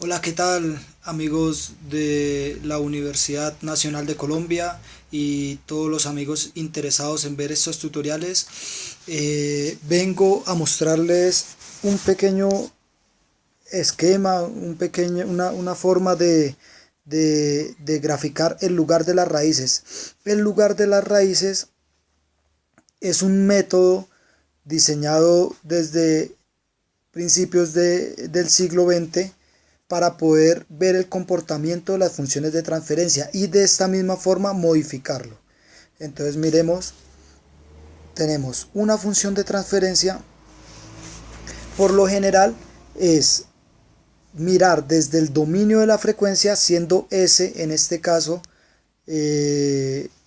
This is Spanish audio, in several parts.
Hola, ¿qué tal amigos de la Universidad Nacional de Colombia y todos los amigos interesados en ver estos tutoriales? Vengo a mostrarles un pequeño esquema, una forma de graficar el lugar de las raíces. El lugar de las raíces es un método diseñado desde principios del siglo XX para poder ver el comportamiento de las funciones de transferencia y de esta misma forma modificarlo. Entonces miremos, tenemos una función de transferencia, por lo general es mirar desde el dominio de la frecuencia, siendo S en este caso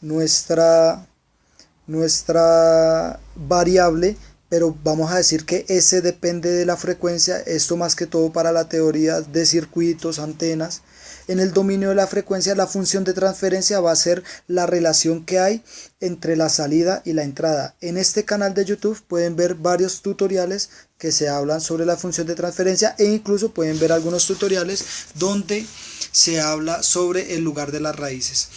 nuestra variable, pero vamos a decir que S depende de la frecuencia, esto más que todo para la teoría de circuitos, antenas. En el dominio de la frecuencia, la función de transferencia va a ser la relación que hay entre la salida y la entrada. En este canal de YouTube pueden ver varios tutoriales que se hablan sobre la función de transferencia e incluso pueden ver algunos tutoriales donde se habla sobre el lugar de las raíces.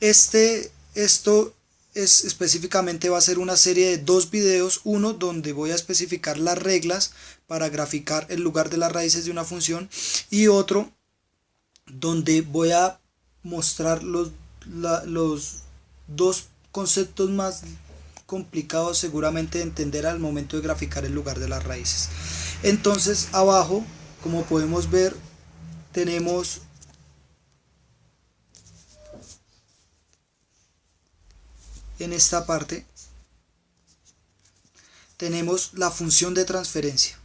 Esto específicamente va a ser una serie de dos videos, uno donde voy a especificar las reglas para graficar el lugar de las raíces de una función y otro donde voy a mostrar los dos conceptos más complicados seguramente de entender al momento de graficar el lugar de las raíces. Entonces abajo, como podemos ver, tenemos en esta parte tenemos la función de transferencia.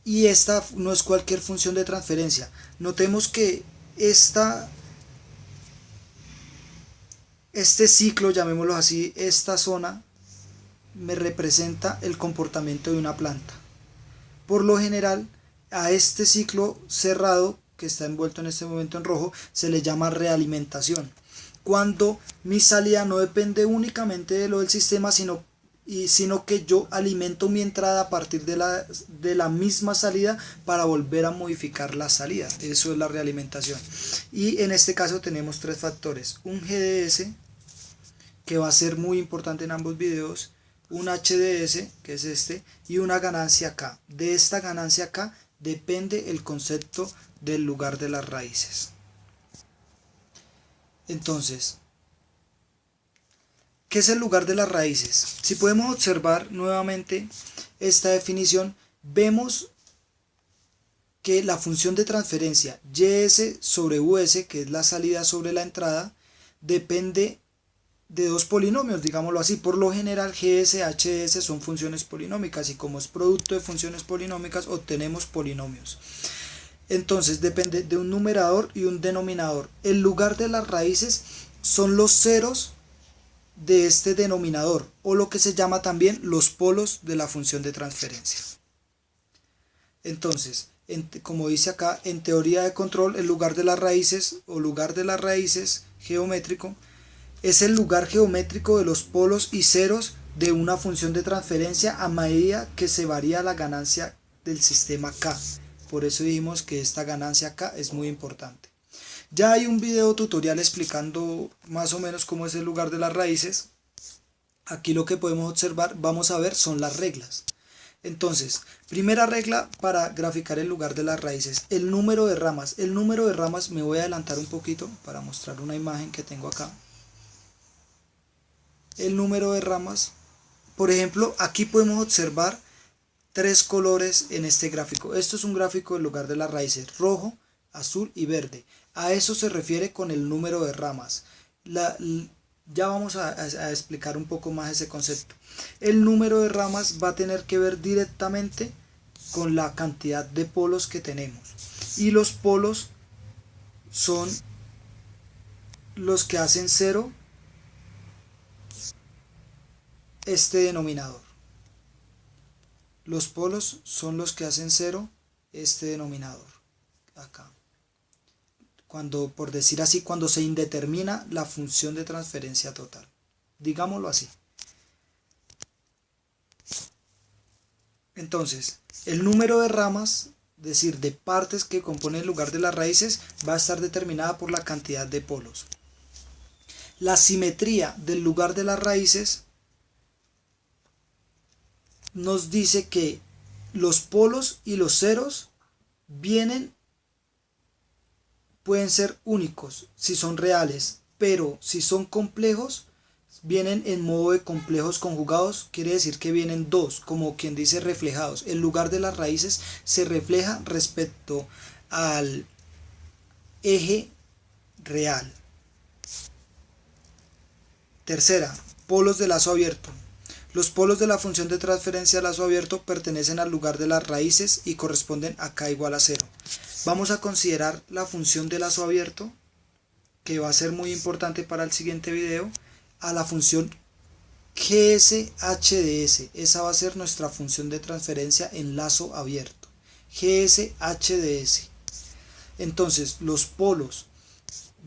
Y esta no es cualquier función de transferencia. Notemos que este ciclo, llamémoslo así, esta zona me representa el comportamiento de una planta. Por lo general, a este ciclo cerrado, que está envuelto en este momento en rojo, se le llama realimentación. Cuando mi salida no depende únicamente de lo del sistema, sino que yo alimento mi entrada a partir de la misma salida para volver a modificar la salida. Eso es la realimentación. Y en este caso tenemos tres factores. Un GDS, que va a ser muy importante en ambos videos, un HDS, que es este, y una ganancia K. De esta ganancia K depende el concepto del lugar de las raíces. Entonces, ¿qué es el lugar de las raíces? Si podemos observar nuevamente esta definición, vemos que la función de transferencia YS sobre US, que es la salida sobre la entrada, depende de dos polinomios, digámoslo así. Por lo general GS, HS son funciones polinómicas y como es producto de funciones polinómicas obtenemos polinomios. Entonces depende de un numerador y un denominador. El lugar de las raíces son los ceros de este denominador, o lo que se llama también los polos de la función de transferencia. Entonces, como dice acá, en teoría de control, el lugar de las raíces o lugar de las raíces geométrico es el lugar geométrico de los polos y ceros de una función de transferencia a medida que se varía la ganancia del sistema K. Por eso dijimos que esta ganancia K es muy importante. Ya hay un video tutorial explicando más o menos cómo es el lugar de las raíces. Aquí lo que podemos observar, vamos a ver, son las reglas. Entonces, primera regla para graficar el lugar de las raíces, el número de ramas. El número de ramas, me voy a adelantar un poquito para mostrar una imagen que tengo acá. El número de ramas, por ejemplo, aquí podemos observar tres colores en este gráfico. Esto es un gráfico del lugar de las raíces, rojo, azul y verde. A eso se refiere con el número de ramas. Ya vamos a explicar un poco más ese concepto. El número de ramas va a tener que ver directamente con la cantidad de polos que tenemos. Y los polos son los que hacen cero este denominador. Los polos son los que hacen cero este denominador. Acá. Por decir así, cuando se indetermina la función de transferencia total. Digámoslo así. Entonces, el número de ramas es decir, de partes que componen el lugar de las raíces, va a estar determinada por la cantidad de polos. La simetría del lugar de las raíces nos dice que los polos y los ceros pueden ser únicos si son reales, pero si son complejos, vienen en modo de complejos conjugados, quiere decir que vienen dos, como quien dice reflejados. El lugar de las raíces se refleja respecto al eje real. Tercera, polos de lazo abierto. Los polos de la función de transferencia de lazo abierto pertenecen al lugar de las raíces y corresponden a k igual a 0. Vamos a considerar la función de lazo abierto, que va a ser muy importante para el siguiente video, a la función GSHDS. Esa va a ser nuestra función de transferencia en lazo abierto. GSHDS. Entonces, los polos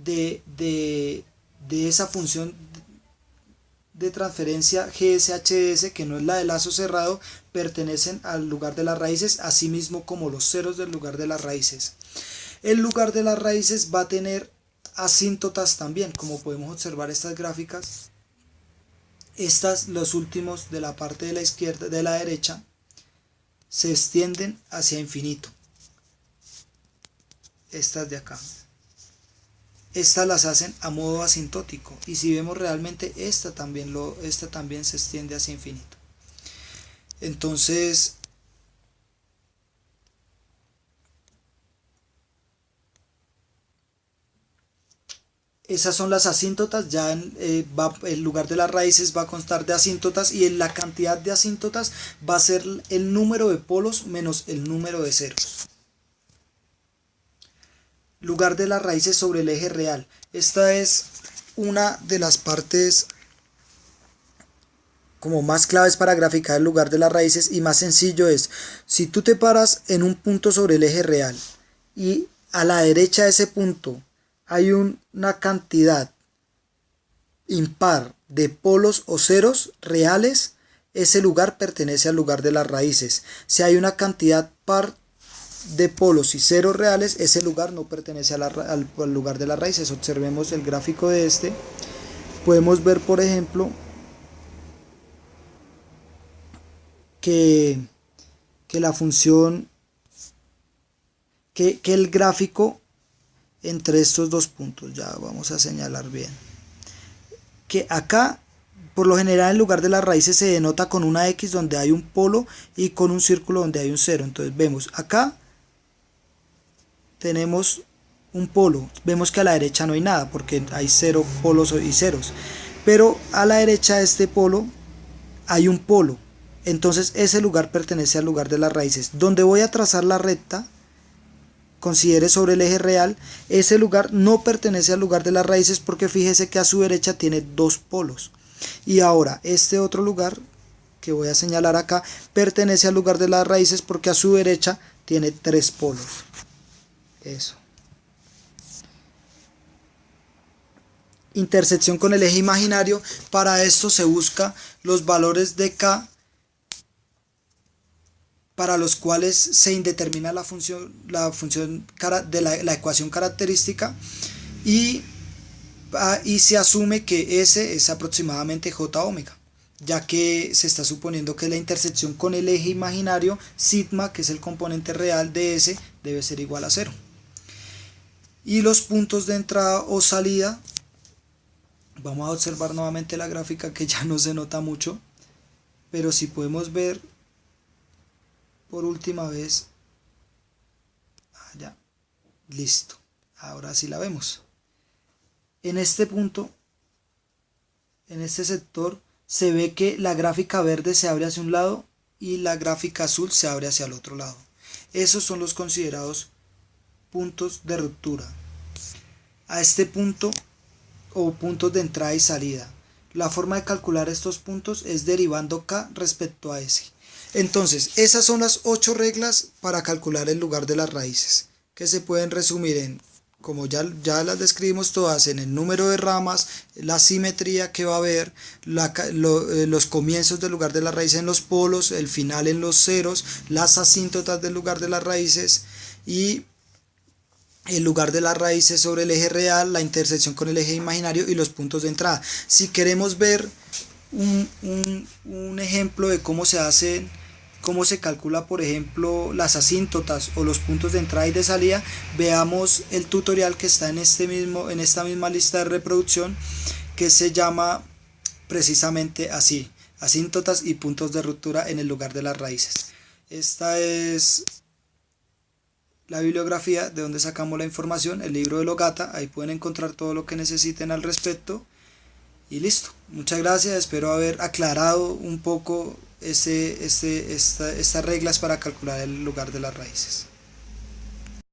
de esa función de transferencia GSHDS, que no es la de lazo cerrado, pertenecen al lugar de las raíces, así mismo como los ceros del lugar de las raíces. El lugar de las raíces va a tener asíntotas también, como podemos observar estas gráficas. Estas, los últimos de la parte de la izquierda, de la derecha, se extienden hacia infinito. Estas de acá. Estas las hacen a modo asintótico, y si vemos realmente esta también se extiende hacia infinito. Entonces, esas son las asíntotas. Ya el lugar de las raíces va a constar de asíntotas, y en la cantidad de asíntotas va a ser el número de polos menos el número de ceros. Lugar de las raíces sobre el eje real. Esta es una de las partes como más claves para graficar el lugar de las raíces, y más sencillo es, si tú te paras en un punto sobre el eje real y a la derecha de ese punto hay una cantidad impar de polos o ceros reales, ese lugar pertenece al lugar de las raíces. Si hay una cantidad par de polos y ceros reales, ese lugar no pertenece al lugar de las raíces. Observemos el gráfico de este. Podemos ver, por ejemplo, que la función, que el gráfico entre estos dos puntos, ya vamos a señalar bien, que acá por lo general en lugar de las raíces se denota con una X donde hay un polo y con un círculo donde hay un cero. Entonces vemos acá tenemos un polo, vemos que a la derecha no hay nada porque hay 0 polos y ceros, pero a la derecha de este polo hay un polo. Entonces ese lugar pertenece al lugar de las raíces. Donde voy a trazar la recta, considere sobre el eje real, ese lugar no pertenece al lugar de las raíces, porque fíjese que a su derecha tiene dos polos. Y ahora este otro lugar que voy a señalar acá pertenece al lugar de las raíces, porque a su derecha tiene 3 polos. Eso. Intersección con el eje imaginario. Para esto se busca los valores de K para los cuales se indetermina la función de la ecuación característica, y se asume que S es aproximadamente J omega, ya que se está suponiendo que la intersección con el eje imaginario, sigma, que es el componente real de S, debe ser igual a 0. Y los puntos de entrada o salida, vamos a observar nuevamente la gráfica, que ya no se nota mucho, pero si podemos ver por última vez, ya, listo, ahora sí la vemos. En este punto, en este sector, se ve que la gráfica verde se abre hacia un lado y la gráfica azul se abre hacia el otro lado. Esos son los considerados puntos de ruptura. A este punto, o puntos de entrada y salida, la forma de calcular estos puntos es derivando K respecto a S. Entonces, esas son las 8 reglas para calcular el lugar de las raíces, que se pueden resumir en, como ya las describimos todas, en el número de ramas, la simetría que va a haber, los comienzos del lugar de las raíces en los polos, el final en los ceros, las asíntotas del lugar de las raíces, y el lugar de las raíces sobre el eje real, la intersección con el eje imaginario y los puntos de entrada. Si queremos ver un ejemplo de cómo se hace, cómo se calcula, por ejemplo, las asíntotas o los puntos de entrada y de salida, veamos el tutorial que está en esta misma lista de reproducción, que se llama precisamente así: asíntotas y puntos de ruptura en el lugar de las raíces. Esta es la bibliografía de donde sacamos la información, el libro de Logata. Ahí pueden encontrar todo lo que necesiten al respecto. Y listo. Muchas gracias. Espero haber aclarado un poco estas reglas para calcular el lugar de las raíces.